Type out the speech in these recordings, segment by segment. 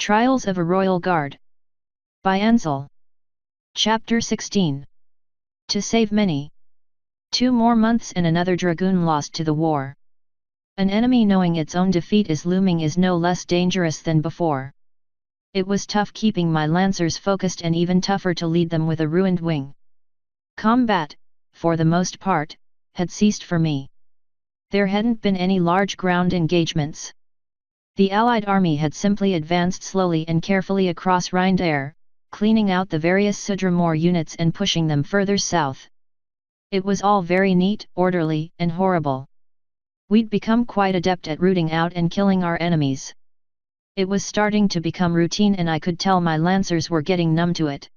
Trials of a Royal Guard. By Ansel. Chapter 16. To save many. 2 more months and another dragoon lost to the war. An enemy knowing its own defeat is looming is no less dangerous than before. It was tough keeping my lancers focused and even tougher to lead them with a ruined wing. Combat, for the most part, had ceased for me. There hadn't been any large ground engagements. The Allied army had simply advanced slowly and carefully across Rhine-Air, cleaning out the various Sudramore units and pushing them further south. It was all very neat, orderly, and horrible. We'd become quite adept at rooting out and killing our enemies. It was starting to become routine and I could tell my lancers were getting numb to it.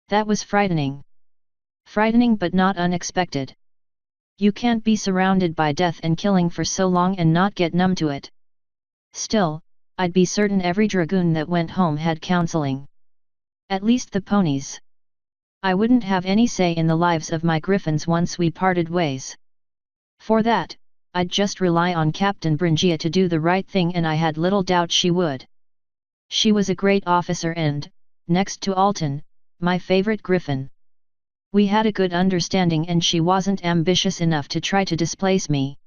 That was frightening. Frightening but not unexpected. You can't be surrounded by death and killing for so long and not get numb to it. Still, I'd be certain every dragoon that went home had counseling. At least the ponies. I wouldn't have any say in the lives of my griffins once we parted ways. For that, I'd just rely on Captain Bringia to do the right thing, and I had little doubt she would. She was a great officer and, next to Alton, my favorite griffin. We had a good understanding and she wasn't ambitious enough to try to displace me.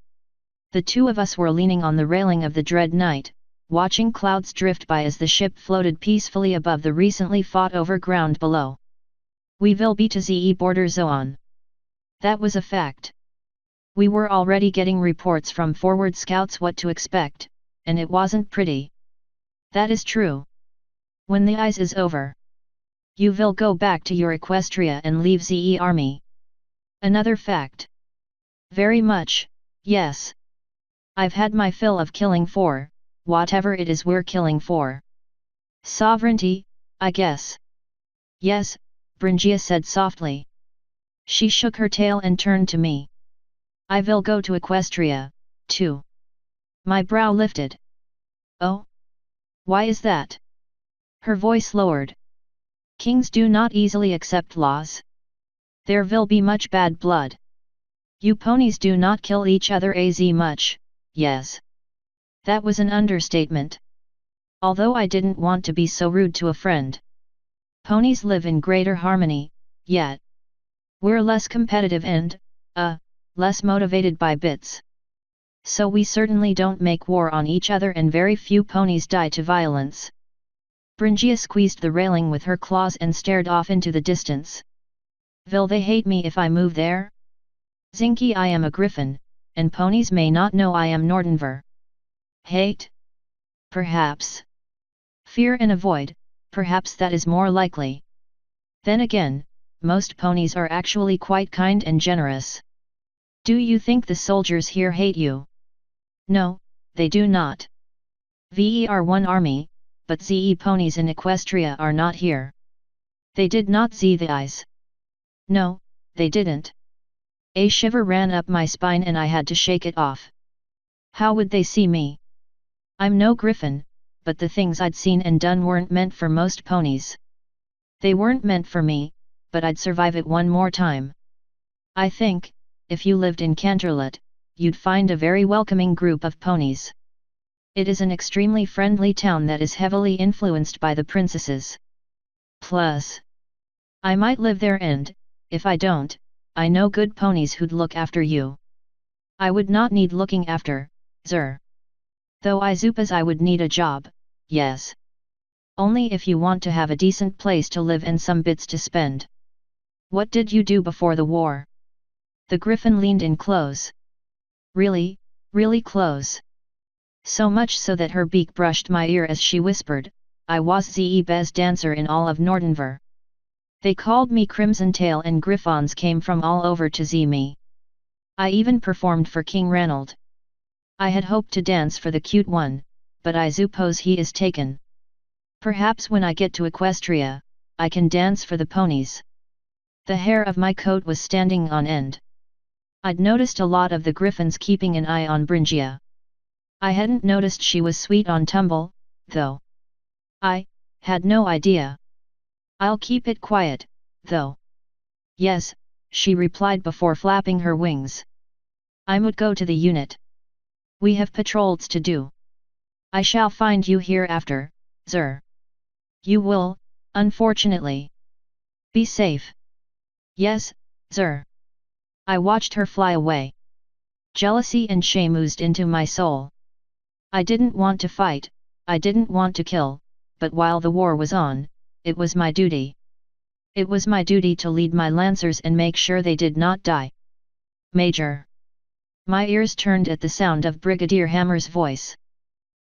The two of us were leaning on the railing of the Dread Knight, watching clouds drift by as the ship floated peacefully above the recently fought-over ground below. We will be to the border zone. That was a fact. We were already getting reports from forward scouts what to expect, and it wasn't pretty. That is true. When the ice is over, you will go back to your Equestria and leave the army. Another fact. Very much, yes. I've had my fill of killing for, whatever it is we're killing for. Sovereignty, I guess. Yes, Bringia said softly. She shook her tail and turned to me. I will go to Equestria, too. My brow lifted. Oh? Why is that? Her voice lowered. Kings do not easily accept laws. There will be much bad blood. You ponies do not kill each other as much, yes. That was an understatement. Although I didn't want to be so rude to a friend. Ponies live in greater harmony, yet we're less competitive and, less motivated by bits. So we certainly don't make war on each other and very few ponies die to violence. Bringia squeezed the railing with her claws and stared off into the distance. Will they hate me if I move there? Zinky, I am a griffin, and ponies may not know I am Nordenver. Hate? Perhaps. Fear and avoid, perhaps that is more likely. Then again, most ponies are actually quite kind and generous. Do you think the soldiers here hate you? No, they do not. We are one army, but the ponies in Equestria are not here. They did not see the eyes. No, they didn't. A shiver ran up my spine and I had to shake it off. How would they see me? I'm no griffin, but the things I'd seen and done weren't meant for most ponies. They weren't meant for me, but I'd survive it one more time. I think, if you lived in Canterlot, you'd find a very welcoming group of ponies. It is an extremely friendly town that is heavily influenced by the princesses. Plus, I might live there and, if I don't, I know good ponies who'd look after you. I would not need looking after, sir. Though I suppose I would need a job, yes. Only if you want to have a decent place to live and some bits to spend. What did you do before the war? The griffin leaned in close. Really, really close. So much so that her beak brushed my ear as she whispered, I was the best dancer in all of Nordenver. They called me Crimson Tail and griffons came from all over to see me. I even performed for King Ranald. I had hoped to dance for the cute one, but I suppose he is taken. Perhaps when I get to Equestria, I can dance for the ponies. The hair of my coat was standing on end. I'd noticed a lot of the griffins keeping an eye on Bringia. I hadn't noticed she was sweet on Tumble, though. I had no idea. I'll keep it quiet, though. Yes, she replied before flapping her wings. I would go to the unit. We have patrols to do. I shall find you hereafter, Zer. You will, unfortunately. Be safe. Yes, Zer. I watched her fly away. Jealousy and shame oozed into my soul. I didn't want to fight, I didn't want to kill, but while the war was on, it was my duty. It was my duty to lead my lancers and make sure they did not die. Major. My ears turned at the sound of Brigadier Hammer's voice.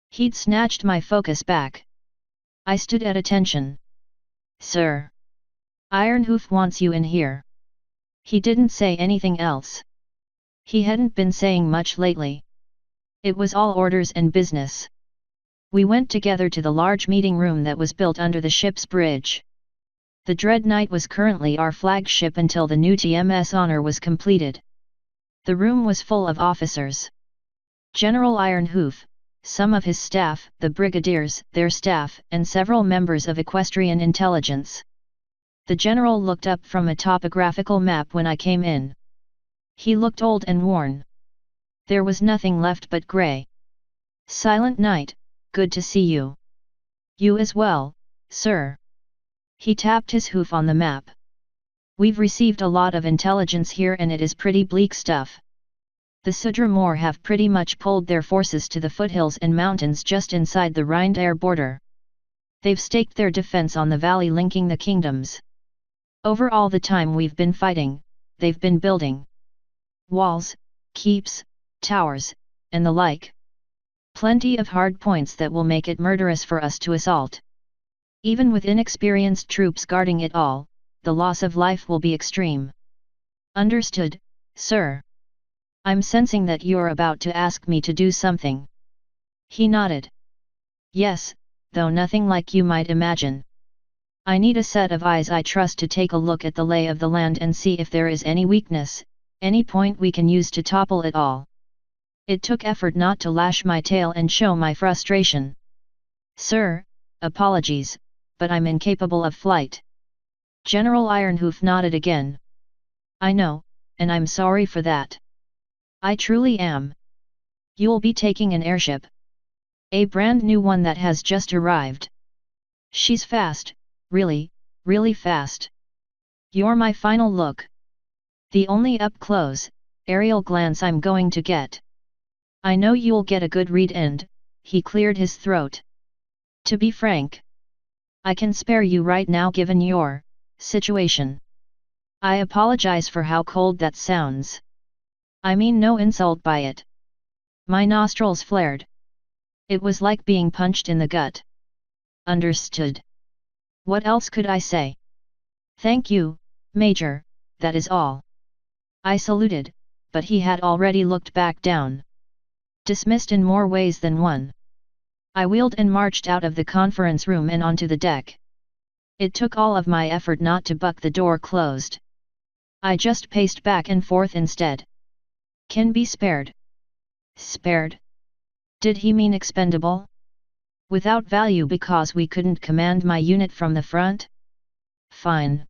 He'd snatched my focus back. I stood at attention. Sir. Ironhoof wants you in here. He didn't say anything else. He hadn't been saying much lately. It was all orders and business. We went together to the large meeting room that was built under the ship's bridge. The Dreadnought was currently our flagship until the new TMS Honor was completed. The room was full of officers. General Ironhoof, some of his staff, the brigadiers, their staff, and several members of equestrian intelligence. The general looked up from a topographical map when I came in. He looked old and worn. There was nothing left but grey. Silent Night, good to see you. You as well, sir. He tapped his hoof on the map. We've received a lot of intelligence here and it is pretty bleak stuff. The Sudramore have pretty much pulled their forces to the foothills and mountains just inside the Rhine-Air border. They've staked their defense on the valley linking the kingdoms. Over all the time we've been fighting, they've been building walls, keeps, towers, and the like. Plenty of hard points that will make it murderous for us to assault. Even with inexperienced troops guarding it all, the loss of life will be extreme. Understood, sir. I'm sensing that you're about to ask me to do something. He nodded. Yes, though nothing like you might imagine. I need a set of eyes I trust to take a look at the lay of the land and see if there is any weakness, any point we can use to topple it all. It took effort not to lash my tail and show my frustration. Sir, apologies, but I'm incapable of flight. General Ironhoof nodded again. I know, and I'm sorry for that. I truly am. You'll be taking an airship. A brand new one that has just arrived. She's fast, really, really fast. You're my final look. The only up-close, aerial glance I'm going to get. I know you'll get a good read and, he cleared his throat. To be frank, I can spare you right now given your situation. I apologize for how cold that sounds. I mean no insult by it. My nostrils flared. It was like being punched in the gut. Understood. What else could I say? Thank you, Major, that is all. I saluted, but he had already looked back down. Dismissed in more ways than one. I wheeled and marched out of the conference room and onto the deck. It took all of my effort not to buck the door closed. I just paced back and forth instead. Can be spared. Spared? Did he mean expendable? Without value because we couldn't command my unit from the front? Fine.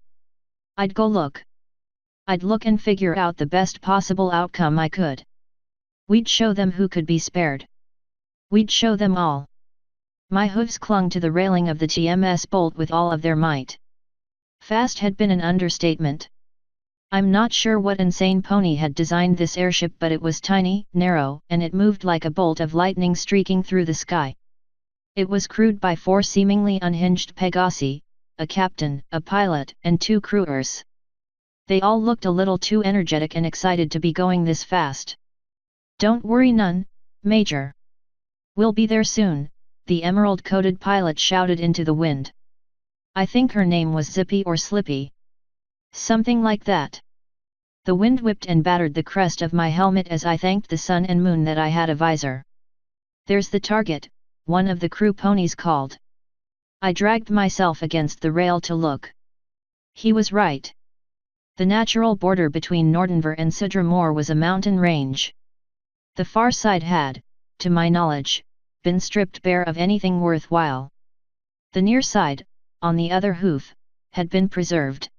I'd go look. I'd look and figure out the best possible outcome I could. We'd show them who could be spared. We'd show them all. My hooves clung to the railing of the TMS bolt with all of their might. Fast had been an understatement. I'm not sure what insane pony had designed this airship, but it was tiny, narrow, and it moved like a bolt of lightning streaking through the sky. It was crewed by 4 seemingly unhinged Pegasi, a captain, a pilot, and 2 crewers. They all looked a little too energetic and excited to be going this fast. Don't worry none, Major. We'll be there soon, the emerald-coated pilot shouted into the wind. I think her name was Zippy or Slippy. Something like that. The wind whipped and battered the crest of my helmet as I thanked the sun and moon that I had a visor. There's the target, one of the crew ponies called. I dragged myself against the rail to look. He was right. The natural border between Nordenver and Sudramore was a mountain range. The far side had, to my knowledge, been stripped bare of anything worthwhile. The near side, on the other hoof, had been preserved.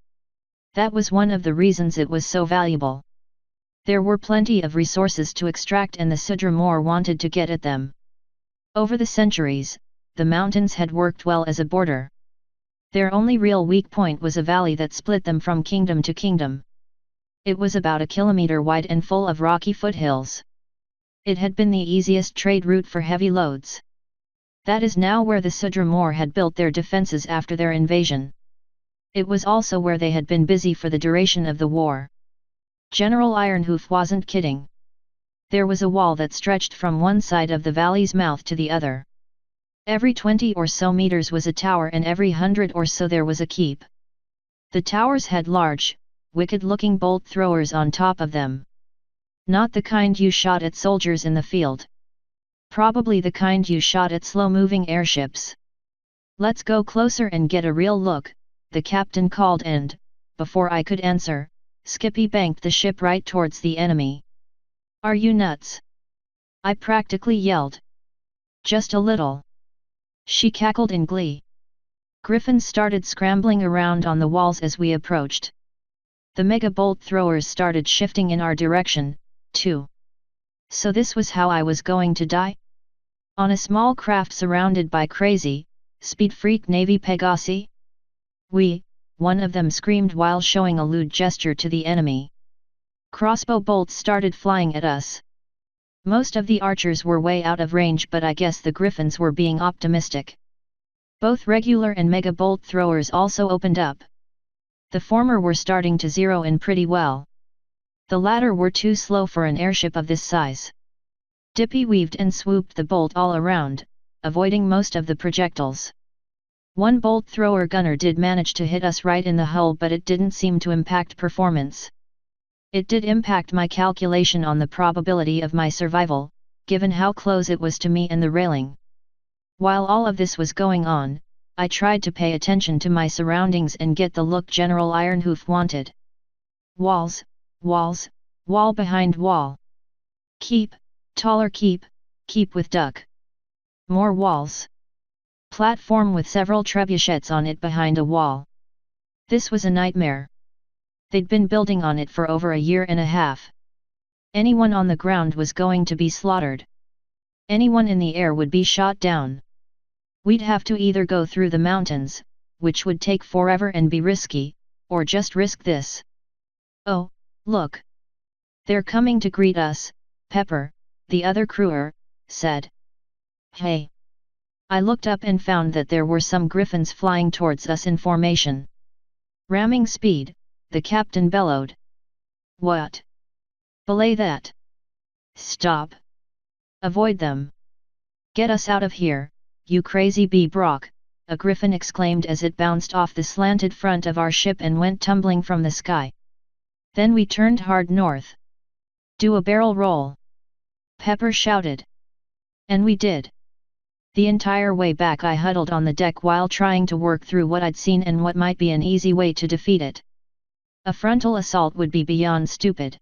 That was one of the reasons it was so valuable. There were plenty of resources to extract and the Sudramore wanted to get at them. Over the centuries, the mountains had worked well as a border. Their only real weak point was a valley that split them from kingdom to kingdom. It was about a kilometer wide and full of rocky foothills. It had been the easiest trade route for heavy loads. That is now where the Sudramore had built their defenses after their invasion. It was also where they had been busy for the duration of the war. General Ironhoof wasn't kidding. There was a wall that stretched from one side of the valley's mouth to the other. Every 20 or so meters was a tower and every 100 or so there was a keep. The towers had large, wicked-looking bolt throwers on top of them. Not the kind you shot at soldiers in the field. Probably the kind you shot at slow-moving airships. "Let's go closer and get a real look," the captain called and, before I could answer, Skippy banked the ship right towards the enemy. "Are you nuts?" I practically yelled. "Just a little." She cackled in glee. Griffins started scrambling around on the walls as we approached. The mega bolt throwers started shifting in our direction, too. So this was how I was going to die? On a small craft surrounded by crazy, speed-freak Navy Pegasi? One of them screamed while showing a lewd gesture to the enemy. Crossbow bolts started flying at us. Most of the archers were way out of range, but I guess the Griffins were being optimistic. Both regular and mega bolt throwers also opened up. The former were starting to zero in pretty well. The latter were too slow for an airship of this size. Dippy weaved and swooped the bolt all around, avoiding most of the projectiles. One bolt thrower gunner did manage to hit us right in the hull, but it didn't seem to impact performance. It did impact my calculation on the probability of my survival, given how close it was to me and the railing. While all of this was going on, I tried to pay attention to my surroundings and get the look General Ironhoof wanted. Walls, walls, wall behind wall. Keep, taller keep with duck. More walls. Platform with several trebuchets on it behind a wall. This was a nightmare. They'd been building on it for over a year and a half. Anyone on the ground was going to be slaughtered. Anyone in the air would be shot down. We'd have to either go through the mountains, which would take forever and be risky, or just risk this. "Oh, look! They're coming to greet us," Pepper, the other crewer, said. "Hey!" I looked up and found that there were some Griffins flying towards us in formation. Ramming speed, the captain bellowed. "What? Belay that! Stop! Avoid them! Get us out of here, you crazy bee Brock!" a Griffin exclaimed as it bounced off the slanted front of our ship and went tumbling from the sky. Then we turned hard north. "Do a barrel roll!" Pepper shouted. And we did. The entire way back I huddled on the deck while trying to work through what I'd seen and what might be an easy way to defeat it. A frontal assault would be beyond stupid.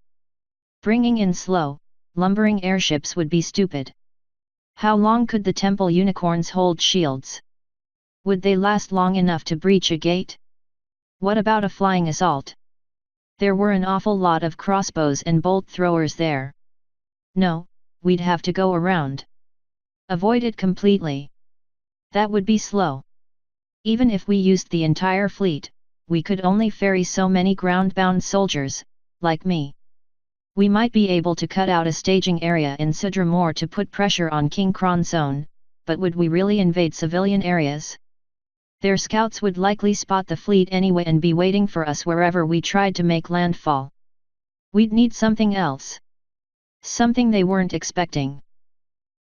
Bringing in slow, lumbering airships would be stupid. How long could the temple unicorns hold shields? Would they last long enough to breach a gate? What about a flying assault? There were an awful lot of crossbows and bolt throwers there. No, we'd have to go around. Avoid it completely. That would be slow. Even if we used the entire fleet, we could only ferry so many ground-bound soldiers, like me. We might be able to cut out a staging area in Sudramore to put pressure on King Kron's zone, but would we really invade civilian areas? Their scouts would likely spot the fleet anyway and be waiting for us wherever we tried to make landfall. We'd need something else. Something they weren't expecting.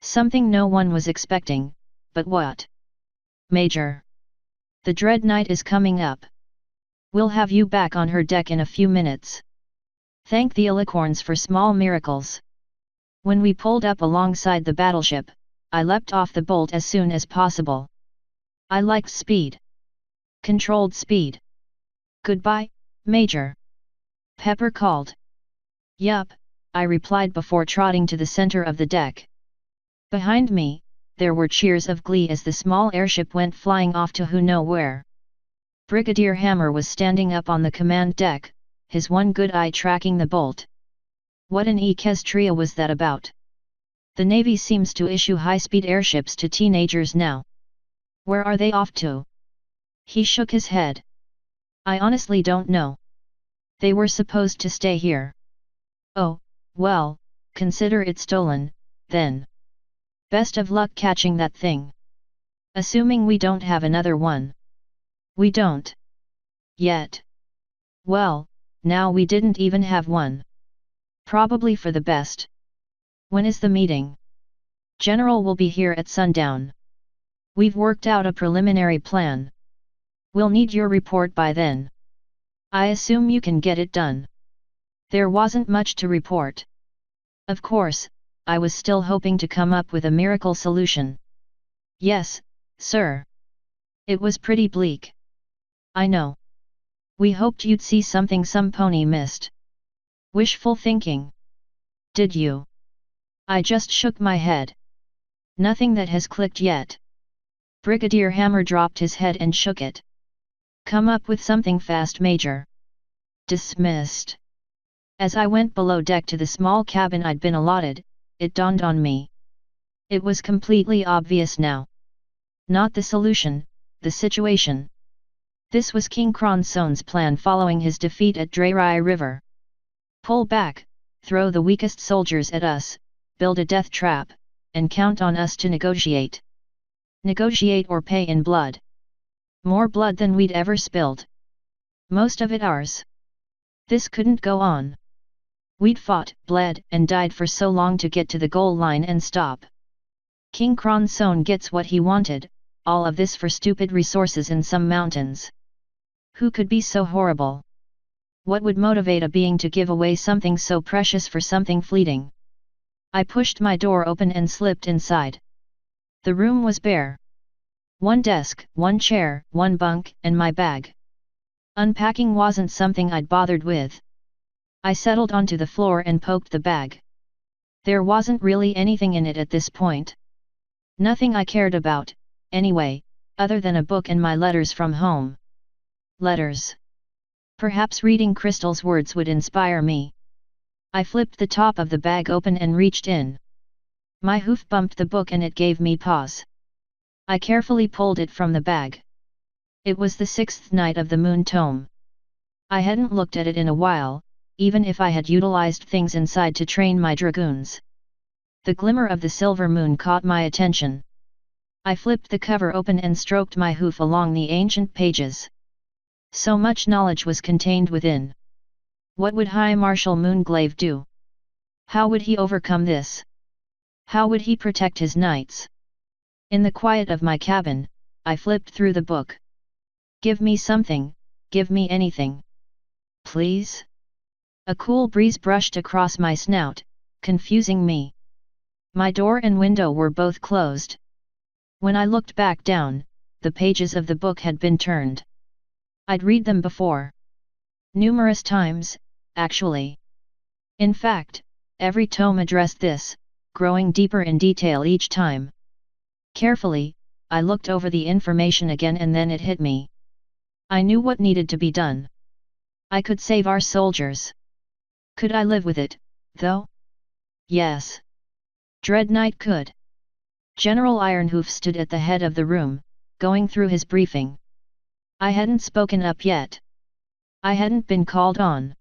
Something no one was expecting, but what? "Major! The Dread Knight is coming up. We'll have you back on her deck in a few minutes. Thank the Alicorns for small miracles." When we pulled up alongside the battleship, I leapt off the bolt as soon as possible. I liked speed. Controlled speed. "Goodbye, Major." Pepper called. "Yup," I replied before trotting to the center of the deck. Behind me, there were cheers of glee as the small airship went flying off to who know where. Brigadier Hammer was standing up on the command deck, his one good eye tracking the bolt. What an equestria was that about? The Navy seems to issue high-speed airships to teenagers now. Where are they off to? He shook his head. I honestly don't know. They were supposed to stay here. Oh, well, consider it stolen, then. Best of luck catching that thing. Assuming we don't have another one. We don't. Yet. Well, now we didn't even have one. Probably for the best. When is the meeting? General will be here at sundown. We've worked out a preliminary plan. We'll need your report by then. I assume you can get it done. There wasn't much to report. Of course, I was still hoping to come up with a miracle solution. Yes, sir. It was pretty bleak. I know. We hoped you'd see something some pony missed. Wishful thinking. Did you? I just shook my head. Nothing that has clicked yet. Brigadier Hammer dropped his head and shook it. Come up with something fast, Major. Dismissed. As I went below deck to the small cabin I'd been allotted, it dawned on me. It was completely obvious now. Not the solution, the situation. This was King Kronson's plan following his defeat at Drei River. Pull back, throw the weakest soldiers at us, build a death trap, and count on us to negotiate. Negotiate or pay in blood. More blood than we'd ever spilled. Most of it ours. This couldn't go on. We'd fought, bled, and died for so long to get to the goal line and stop. King Kronson gets what he wanted, all of this for stupid resources in some mountains. Who could be so horrible? What would motivate a being to give away something so precious for something fleeting? I pushed my door open and slipped inside. The room was bare. One desk, one chair, one bunk, and my bag. Unpacking wasn't something I'd bothered with. I settled onto the floor and poked the bag. There wasn't really anything in it at this point. Nothing I cared about, anyway, other than a book and my letters from home. Letters. Perhaps reading Crystal's words would inspire me. I flipped the top of the bag open and reached in. My hoof bumped the book and it gave me pause. I carefully pulled it from the bag. It was the 6th night of the moon tome. I hadn't looked at it in a while, even if I had utilized things inside to train my dragoons. The glimmer of the silver moon caught my attention. I flipped the cover open and stroked my hoof along the ancient pages. So much knowledge was contained within. What would High Marshal Moonglaive do? How would he overcome this? How would he protect his knights? In the quiet of my cabin, I flipped through the book. Give me something, give me anything. Please? A cool breeze brushed across my snout, confusing me. My door and window were both closed. When I looked back down, the pages of the book had been turned. I'd read them before. Numerous times, actually. In fact, every tome addressed this, growing deeper in detail each time. Carefully, I looked over the information again and then it hit me. I knew what needed to be done. I could save our soldiers. Could I live with it, though? Yes. Dread Knight could. General Ironhoof stood at the head of the room, going through his briefing. I hadn't spoken up yet. I hadn't been called on.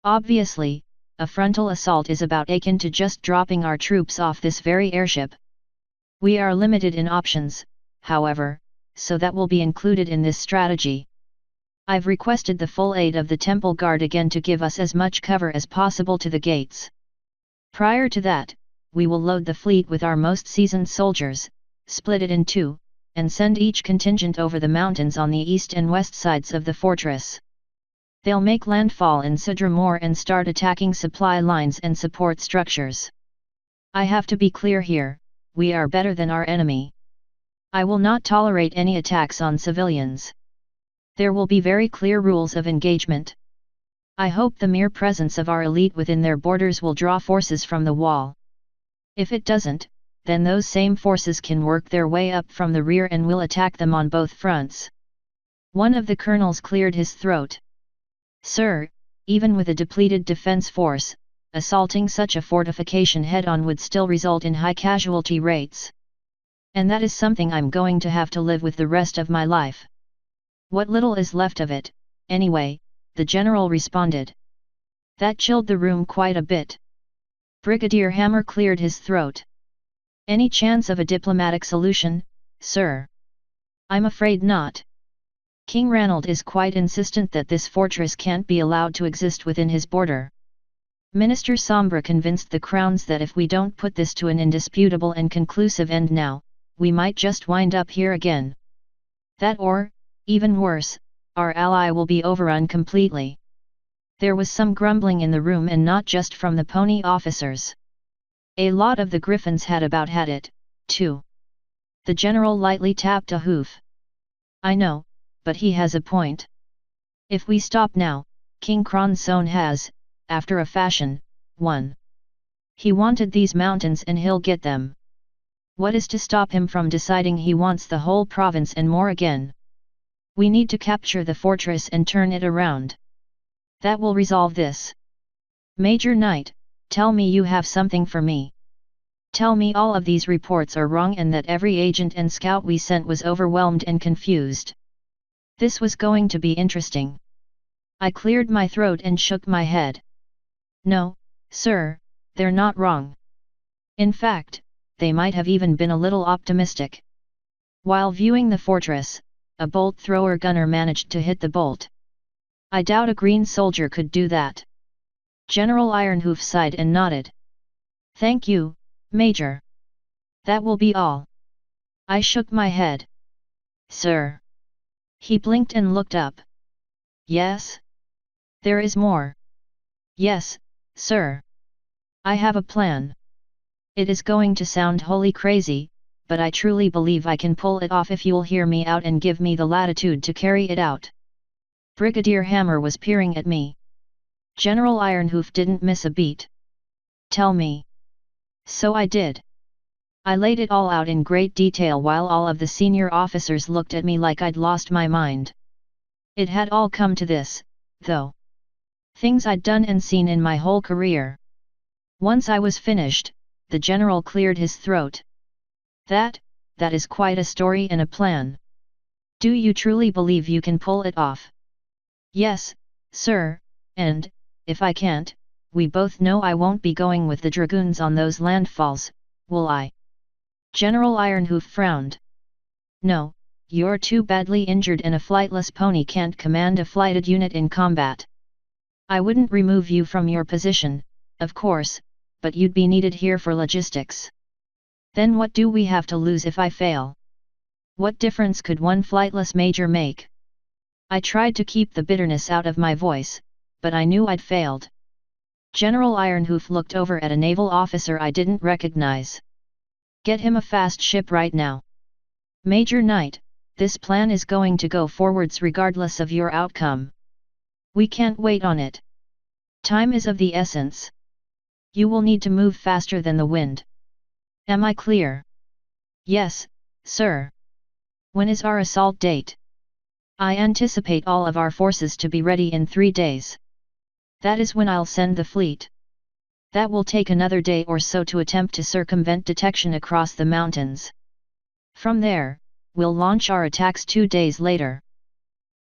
Obviously, a frontal assault is about akin to just dropping our troops off this very airship. We are limited in options, however, so that will be included in this strategy. I've requested the full aid of the Temple Guard again to give us as much cover as possible to the gates. Prior to that, we will load the fleet with our most seasoned soldiers, split it in two, and send each contingent over the mountains on the east and west sides of the fortress. They'll make landfall in Sudramore and start attacking supply lines and support structures. I have to be clear here, we are better than our enemy. I will not tolerate any attacks on civilians. There will be very clear rules of engagement. I hope the mere presence of our elite within their borders will draw forces from the wall. If it doesn't, then those same forces can work their way up from the rear and will attack them on both fronts. One of the colonels cleared his throat. Sir, even with a depleted defense force, assaulting such a fortification head-on would still result in high casualty rates. And that is something I'm going to have to live with the rest of my life. What little is left of it, anyway, the general responded. That chilled the room quite a bit. Brigadier Hammer cleared his throat. Any chance of a diplomatic solution, sir? I'm afraid not. King Ranald is quite insistent that this fortress can't be allowed to exist within his border. Minister Sombra convinced the crowns that if we don't put this to an indisputable and conclusive end now, we might just wind up here again. That or, even worse, our ally will be overrun completely. There was some grumbling in the room, and not just from the pony officers. A lot of the griffins had about had it, too. The general lightly tapped a hoof. I know, but he has a point. If we stop now, King Kronson has, after a fashion, won. He wanted these mountains and he'll get them. What is to stop him from deciding he wants the whole province and more again? We need to capture the fortress and turn it around. That will resolve this. Major Knight, tell me you have something for me. Tell me all of these reports are wrong and that every agent and scout we sent was overwhelmed and confused. This was going to be interesting. I cleared my throat and shook my head. No, sir, they're not wrong. In fact, they might have even been a little optimistic. While viewing the fortress, a bolt thrower gunner managed to hit the bolt. I doubt a green soldier could do that. General Ironhoof sighed and nodded. Thank you, Major. That will be all. I shook my head. Sir. He blinked and looked up. Yes? There is more. Yes, sir. I have a plan. It is going to sound wholly crazy, but I truly believe I can pull it off if you'll hear me out and give me the latitude to carry it out. Brigadier Hammer was peering at me. General Ironhoof didn't miss a beat. Tell me. So I did. I laid it all out in great detail while all of the senior officers looked at me like I'd lost my mind. It had all come to this, though. Things I'd done and seen in my whole career. Once I was finished, the general cleared his throat. That is quite a story and a plan. Do you truly believe you can pull it off? Yes, sir, and, if I can't, we both know I won't be going with the dragoons on those landfalls, will I? General Ironhoof frowned. No, you're too badly injured and a flightless pony can't command a flighted unit in combat. I wouldn't remove you from your position, of course, but you'd be needed here for logistics. Then what do we have to lose if I fail? What difference could one flightless major make? I tried to keep the bitterness out of my voice, but I knew I'd failed. General Ironhoof looked over at a naval officer I didn't recognize. Get him a fast ship right now. Major Knight, this plan is going to go forwards regardless of your outcome. We can't wait on it. Time is of the essence. You will need to move faster than the wind. Am I clear? Yes, sir. When is our assault date? I anticipate all of our forces to be ready in 3 days. That is when I'll send the fleet. That will take another day or so to attempt to circumvent detection across the mountains. From there, we'll launch our attacks 2 days later.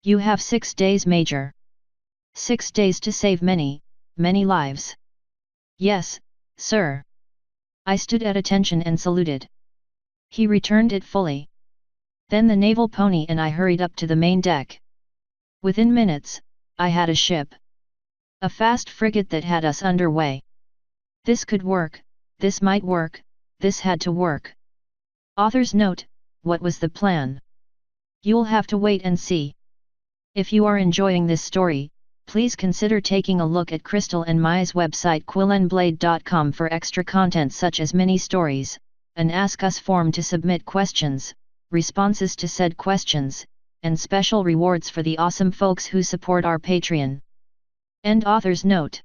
You have 6 days, Major. 6 days to save many, many lives. Yes, sir. I stood at attention and saluted. He returned it fully. Then the naval pony and I hurried up to the main deck. Within minutes, I had a ship. A fast frigate that had us underway. This could work, this might work, this had to work. Author's note, what was the plan? You'll have to wait and see. If you are enjoying this story, please consider taking a look at Crystal and Maya's website quillandblade.com for extra content such as mini-stories, an Ask Us form to submit questions, responses to said questions, and special rewards for the awesome folks who support our Patreon. End author's note.